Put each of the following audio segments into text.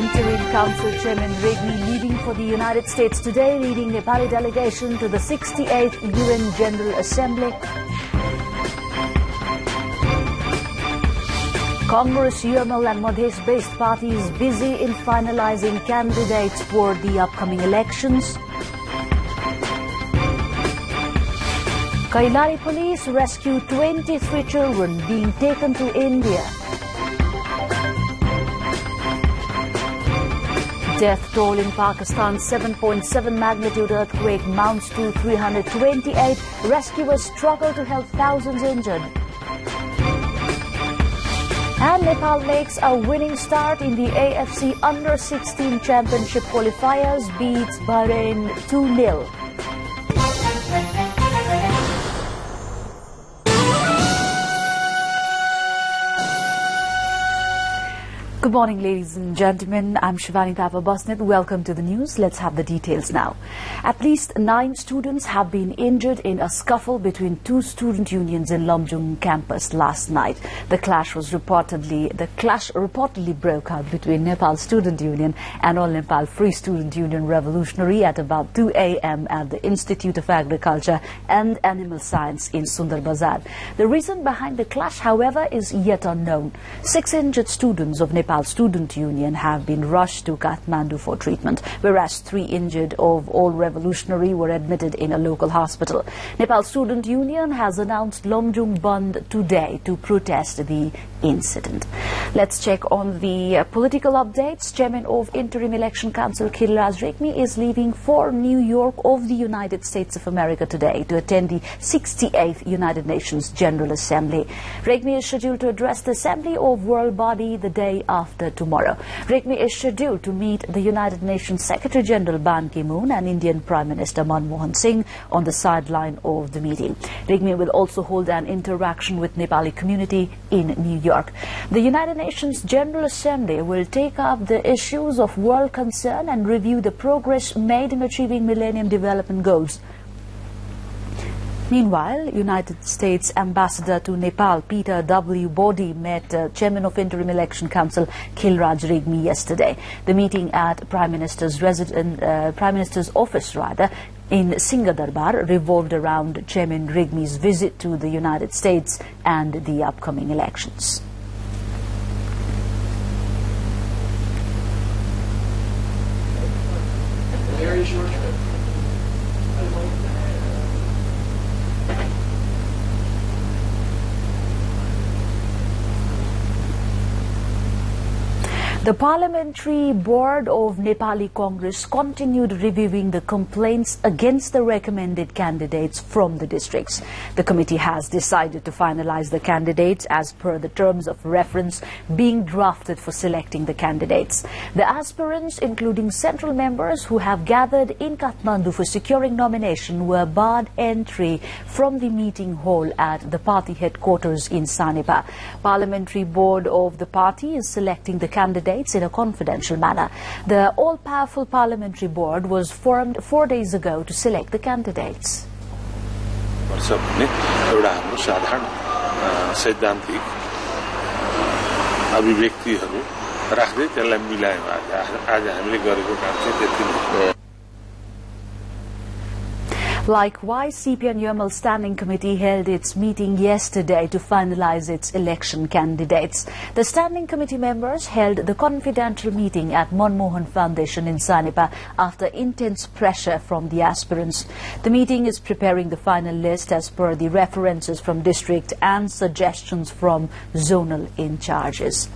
Interim Council Chairman Regmi leaving for the United States today, leading Nepali delegation to the 68th UN General Assembly. Congress, UML and Madhes-based parties busy in finalizing candidates for the upcoming elections. Kailari police rescue 23 children being taken to India. Death toll in Pakistan, 7.7 magnitude earthquake mounts to 328. Rescuers struggle to help thousands injured. And Nepal makes a winning start in the AFC Under-16 Championship qualifiers, beats Bahrain 2-0. Good morning, ladies and gentlemen. I'm Shivani Thapa Basnet. Welcome to the news. Let's have the details now. At least 9 students have been injured in a scuffle between 2 student unions in Lomjung campus last night. The clash reportedly broke out between Nepal Student Union and All Nepal Free Student Union Revolutionary at about 2 a.m. at the Institute of Agriculture and Animal Science in Sundar Bazar. The reason behind the clash, however, is yet unknown. 6 injured students of Nepal Student Union have been rushed to Kathmandu for treatment, whereas 3 injured of All Revolutionary were admitted in a local hospital. Nepal Student Union has announced Lomjung Band today to protest the incident. Let's check on the political updates. Chairman of Interim Election Council Khilraj Regmi is leaving for New York of the United States of America today to attend the 68th United Nations General Assembly. Regmi is scheduled to address the Assembly of World Body the day after tomorrow. Regmi is scheduled to meet the United Nations Secretary General Ban Ki-moon and Indian Prime Minister Manmohan Singh on the sideline of the meeting. Regmi will also hold an interaction with Nepali community in New York. The United Nations General Assembly will take up the issues of world concern and review the progress made in achieving Millennium Development Goals. Meanwhile, United States Ambassador to Nepal Peter W. Boddy met Chairman of Interim Election Council Khilraj Regmi yesterday. The meeting at Prime Minister's office in Singadarbar revolved around Chairman Regmi's visit to the United States and the upcoming elections. Where is your trip? The Parliamentary Board of Nepali Congress continued reviewing the complaints against the recommended candidates from the districts. The committee has decided to finalize the candidates as per the terms of reference being drafted for selecting the candidates. The aspirants, including central members who have gathered in Kathmandu for securing nomination, were barred entry from the meeting hall at the party headquarters in Sanepa. Parliamentary Board of the party is selecting the candidates in a confidential manner. The all-powerful Parliamentary Board was formed 4 days ago to select the candidates. Likewise, CPN UML Standing Committee held its meeting yesterday to finalize its election candidates. The Standing Committee members held the confidential meeting at Manmohan Foundation in Sanepa after intense pressure from the aspirants. The meeting is preparing the final list as per the references from district and suggestions from zonal in charges.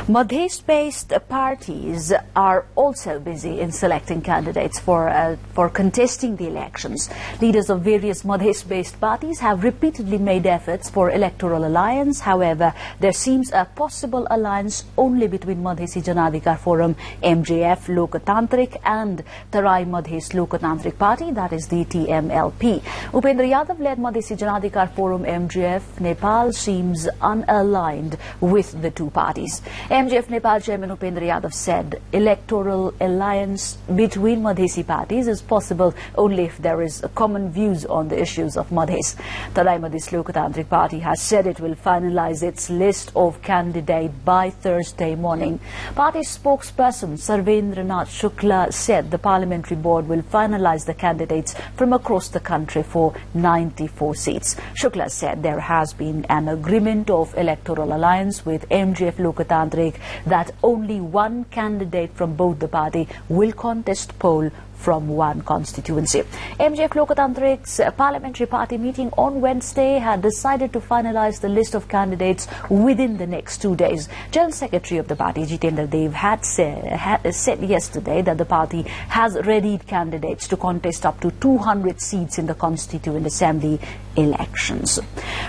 Madhes-based parties are also busy in selecting candidates for contesting the elections. Leaders of various Madhes-based parties have repeatedly made efforts for electoral alliance. However, there seems a possible alliance only between Madhesi Janadhikar Forum MJF Lokatantrik and Tarai Madhes Lokatantrik Party, that is the TMLP. Upendra Yadav-led Madhesi Janadhikar Forum MJF Nepal seems unaligned with the two parties. MJF Nepal Chairman Upendra Yadav said electoral alliance between Madhesi parties is possible only if there is a common common views on the issues of Madhes. The Madhes Lokatantrik Party has said it will finalize its list of candidates by Thursday morning. Party spokesperson Sarvendranath Shukla said the parliamentary board will finalize the candidates from across the country for 94 seats. Shukla said there has been an agreement of electoral alliance with MGF Lokatantrik that only one candidate from both the party will contest poll from one constituency. MGF Lokatantrik's parliamentary party meeting on Wednesday had decided to finalize the list of candidates within the next 2 days. General Secretary of the party, Jitendra Dev, had said yesterday that the party has readied candidates to contest up to 200 seats in the Constituent Assembly elections.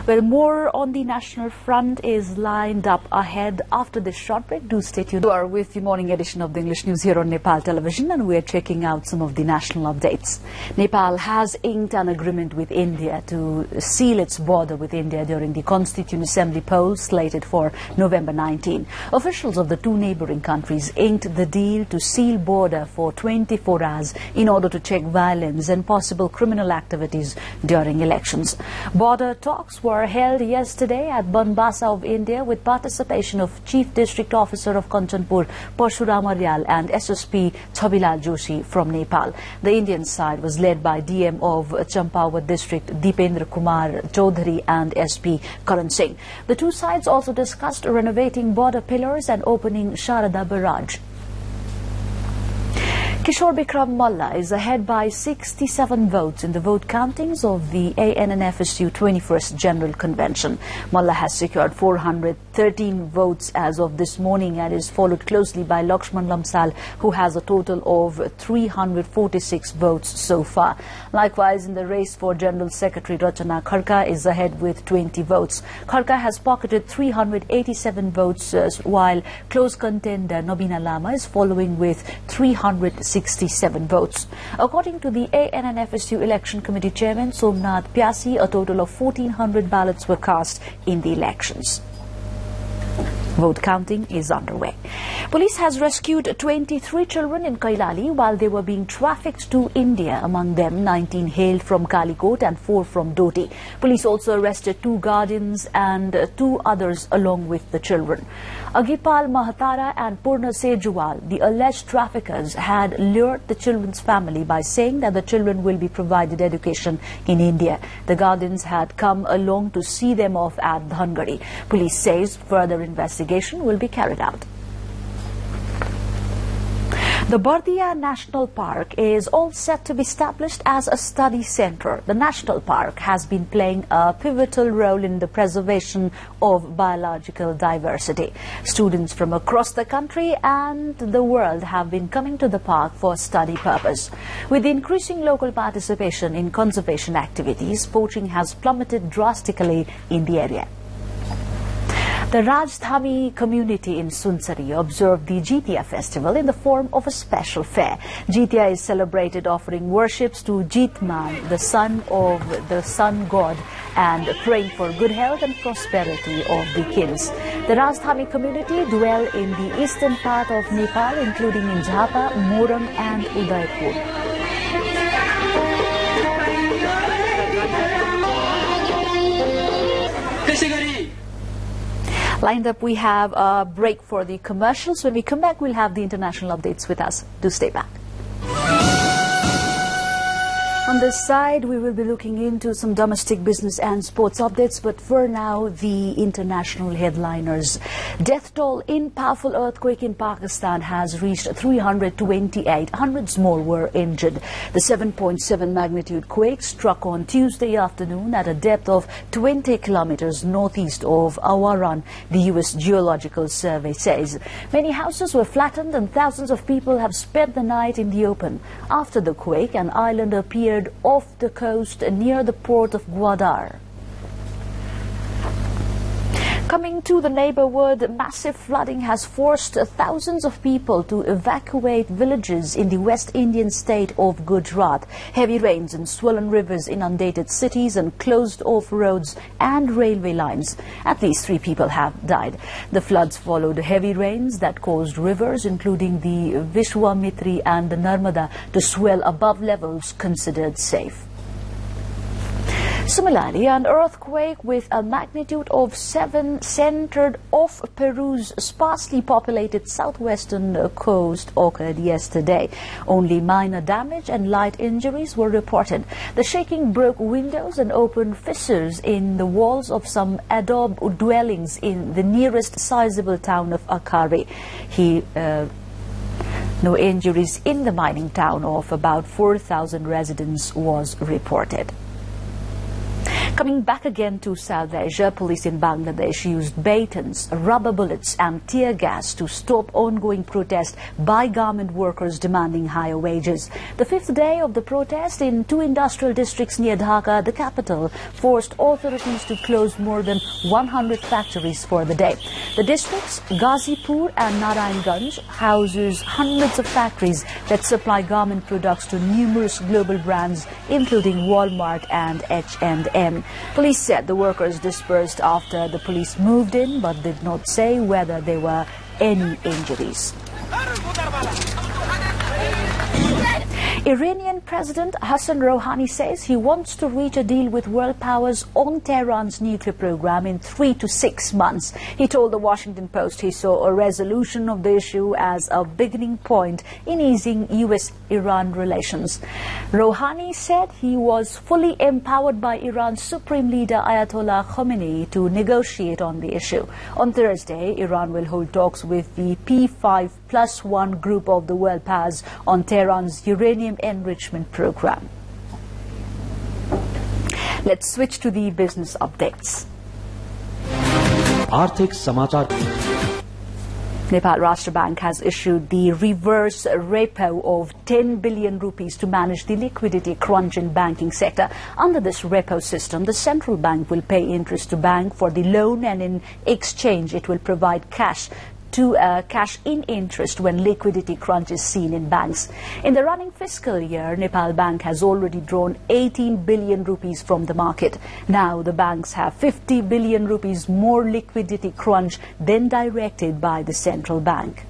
Well, more on the national front is lined up ahead after this short break. Do stay tuned. You are with the morning edition of the English News here on Nepal Television, and we are checking out some of the national updates. Nepal has inked an agreement with India to seal its border with India during the Constituent Assembly poll slated for November 19. Officials of the two neighbouring countries inked the deal to seal border for 24 hours in order to check violence and possible criminal activities during elections. Border talks were held yesterday at Banbasa of India with participation of Chief District Officer of Kanchanpur, Parshuram Aryal, and SSP Chabilal Joshi from Nepal. The Indian side was led by DM of Champawat District Deependra Kumar Chaudhary and SP Karan Singh. The two sides also discussed renovating border pillars and opening Sharada Barrage. Kishore Bikram Malla is ahead by 67 votes in the vote countings of the ANNFSU 21st General Convention. Malla has secured 413 votes as of this morning and is followed closely by Lakshman Lamsal, who has a total of 346 votes so far. Likewise, in the race for General Secretary, Rachana Kharka is ahead with 20 votes. Kharka has pocketed 387 votes, while close contender Nobina Lama is following with 367 votes. According to the ANNFSU Election Committee Chairman Somnath Pyasi, a total of 1,400 ballots were cast in the elections. Vote counting is underway. Police has rescued 23 children in Kailali while they were being trafficked to India. Among them, 19 hailed from Kalikot and 4 from Doti. Police also arrested 2 guardians and 2 others along with the children. Agipal Mahatara and Purna Sejwal, the alleged traffickers, had lured the children's family by saying that the children will be provided education in India. The guardians had come along to see them off at Dhangari. Police says further investigation will be carried out. The Bardia National Park is all set to be established as a study centre. The national park has been playing a pivotal role in the preservation of biological diversity. Students from across the country and the world have been coming to the park for study purpose. With increasing local participation in conservation activities, poaching has plummeted drastically in the area. The Rajdhani community in Sunsari observed the Jitiya festival in the form of a special fair. Jitiya is celebrated offering worships to Jitman, the son of the sun god, and praying for good health and prosperity of the kids. The Rajdhani community dwell in the eastern part of Nepal, including in Jhapa, Morang and Udaipur. Lined up, we have a break for the commercials. When we come back, we'll have the international updates with us. Do stay back. On this side, we will be looking into some domestic business and sports updates, but for now, the international headliners. Death toll in powerful earthquake in Pakistan has reached 328. Hundreds more were injured. The 7.7 magnitude quake struck on Tuesday afternoon at a depth of 20 kilometers northeast of Awaran, the U.S. Geological Survey says. Many houses were flattened and thousands of people have spent the night in the open. After the quake, an island appeared off the coast near the port of Gwadar. Coming to the neighborhood, massive flooding has forced thousands of people to evacuate villages in the West Indian state of Gujarat. Heavy rains and swollen rivers inundated cities and closed off roads and railway lines. At least 3 people have died. The floods followed heavy rains that caused rivers, including the Vishwamitri and the Narmada, to swell above levels considered safe. Similarly, an earthquake with a magnitude of 7 centered off Peru's sparsely populated southwestern coast occurred yesterday. Only minor damage and light injuries were reported. The shaking broke windows and opened fissures in the walls of some adobe dwellings in the nearest sizable town of Acari. No injuries in the mining town of about 4,000 residents was reported. Coming back again to South Asia, police in Bangladesh used batons, rubber bullets and tear gas to stop ongoing protest by garment workers demanding higher wages. The fifth day of the protest in 2 industrial districts near Dhaka, the capital, forced authorities to close more than 100 factories for the day. The districts, Ghazipur and Narayanganj, houses hundreds of factories that supply garment products to numerous global brands, including Walmart and H&M. Police said the workers dispersed after the police moved in, but did not say whether there were any injuries. Iranian President Hassan Rouhani says he wants to reach a deal with world powers on Tehran's nuclear program in 3 to 6 months. He told the Washington Post he saw a resolution of the issue as a beginning point in easing US-Iran relations. Rouhani said he was fully empowered by Iran's supreme leader Ayatollah Khamenei to negotiate on the issue. On Thursday, Iran will hold talks with the P5+1 group of the world powers on Tehran's uranium enrichment program. Let's switch to the business updates. आर्थिक समाचार Nepal Rashtra Bank has issued the reverse repo of 10 billion rupees to manage the liquidity crunch in banking sector. Under this repo system, the central bank will pay interest to bank for the loan, and in exchange it will provide cash in interest when liquidity crunch is seen in banks. In the running fiscal year, Nepal Bank has already drawn 18 billion rupees from the market. Now the banks have 50 billion rupees more liquidity crunch than directed by the central bank.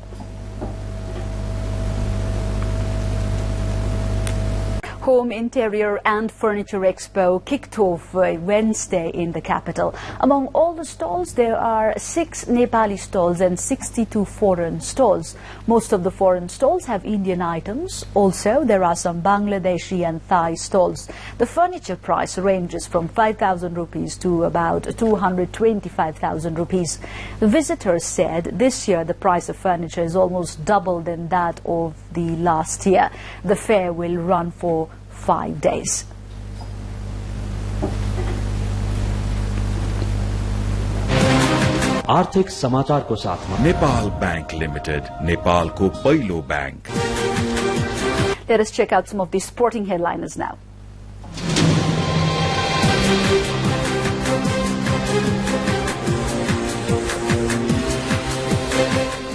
Home Interior and Furniture Expo kicked off Wednesday in the capital. Among all the stalls, there are 6 Nepali stalls and 62 foreign stalls. Most of the foreign stalls have Indian items. Also, there are some Bangladeshi and Thai stalls. The furniture price ranges from 5,000 rupees to about 225,000 rupees. Visitors said this year the price of furniture is almost double than that of the last year. The fair will run for 5 days. आर्थिक समाचार को साथ में Nepal bank limited, Nepal को पहिलो bank. Let us check out some of the sporting headliners now.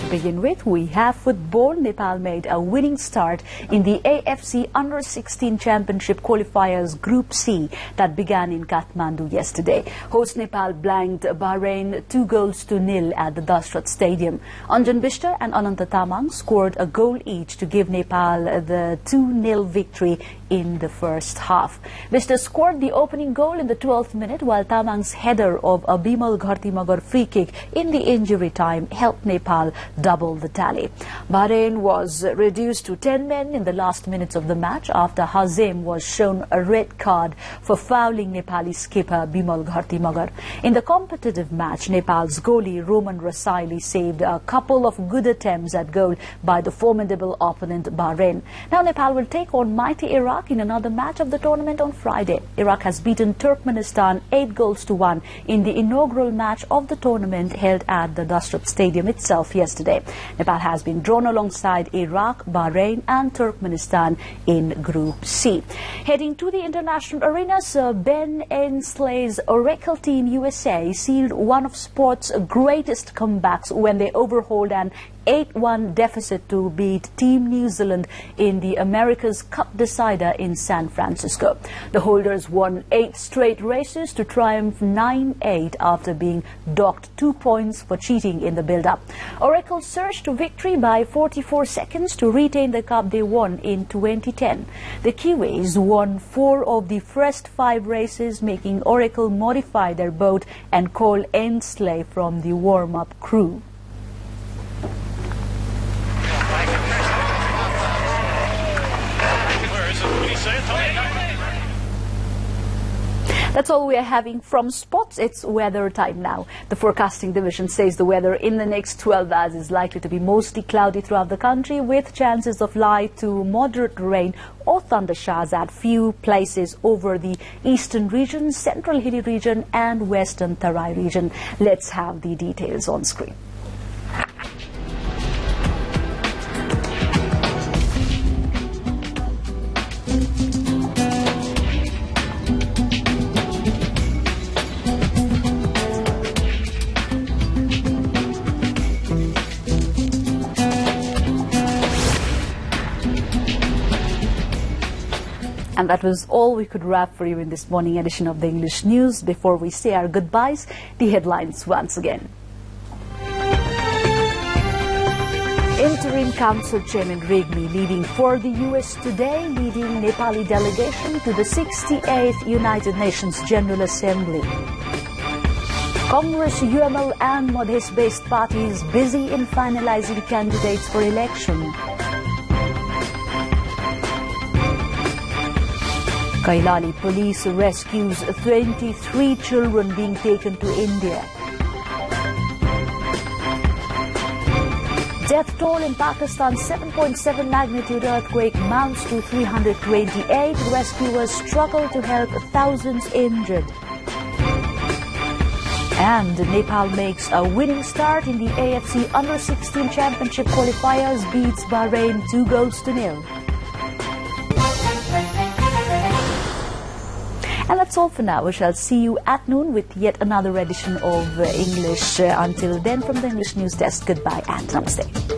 To begin with, we have football. Nepal made a winning start in the AFC Under-16 Championship qualifiers Group C that began in Kathmandu yesterday. Host Nepal blanked Bahrain 2-0 at the Dashrat Stadium. Anjan Bishta and Ananta Tamang scored a goal each to give Nepal the 2-0 victory in the first half. Bishta scored the opening goal in the 12th minute, while Tamang's header of a Bimal Ghartimagar free kick in the injury time helped Nepal double the tally. Bahrain was reduced to 10 men in the last minutes of the match after Hazem was shown a red card for fouling Nepali skipper Bimal Ghartimagar. In the competitive match, Nepal's goalie Roman Rasaili saved a couple of good attempts at goal by the formidable opponent Bahrain. Now Nepal will take on mighty Iraq in another match of the tournament on Friday. Iraq has beaten Turkmenistan 8-1 in the inaugural match of the tournament held at the Dashrat Stadium itself yesterday. Nepal has been drawn alongside Iraq, Bahrain and Turkmenistan in Group C. Heading to the international arena, Sir Ben Ainsley's Oracle Team USA sealed one of sport's greatest comebacks when they overhauled an 8-1 deficit to beat Team New Zealand in the America's Cup decider in San Francisco. The holders won 8 straight races to triumph 9-8 after being docked 2 points for cheating in the build-up. Oracle surged to victory by 44 seconds to retain the cup they won in 2010. The Kiwis won 4 of the first 5 races, making Oracle modify their boat and call Ainsley from the warm-up crew. That's all we are having from sports. It's weather time now. The forecasting division says the weather in the next 12 hours is likely to be mostly cloudy throughout the country, with chances of light to moderate rain or thunder showers at few places over the eastern region, central hilly region and western Tarai region. Let's have the details on screen. And that was all we could wrap for you in this morning edition of the English News. Before we say our goodbyes, the headlines once again. Interim Council Chairman Regmi leaving for the US today, leading Nepali delegation to the 68th United Nations General Assembly. Congress, UML and Madhes-based parties busy in finalizing candidates for election. Kailali police rescues 23 children being taken to India. Death toll in Pakistan, 7.7 magnitude earthquake mounts to 328. Rescuers struggle to help thousands injured. And Nepal makes a winning start in the AFC Under-16 Championship qualifiers, beats Bahrain 2-0. And that's all for now. We shall see you at noon with yet another edition of English. Until then, from the English News Desk, goodbye and namaste.